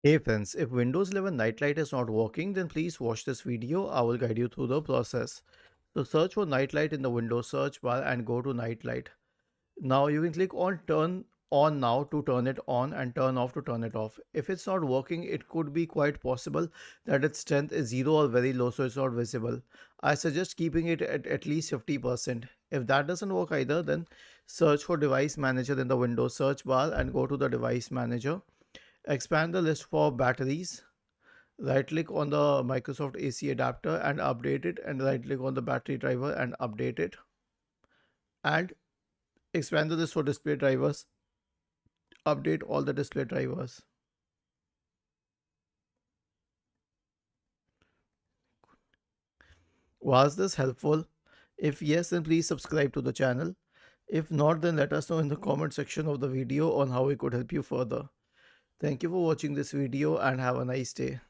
Hey friends, if Windows 11 Nightlight is not working, then please watch this video. I will guide you through the process. So search for Nightlight in the Windows search bar and go to Nightlight. Now you can click on Turn On Now to turn it on and Turn Off to turn it off. If it's not working, it could be quite possible that its strength is 0 or very low, so it's not visible. I suggest keeping it at least 50%. If that doesn't work either, then search for Device Manager in the Windows search bar and go to the Device Manager. Expand the list for batteries. Right click on the Microsoft AC adapter and update it, and right click on the battery driver and update it. And expand the list for display drivers. Update all the display drivers. Was this helpful? If yes, then please subscribe to the channel. If not, then let us know in the comment section of the video on how we could help you further. Thank you for watching this video and have a nice day.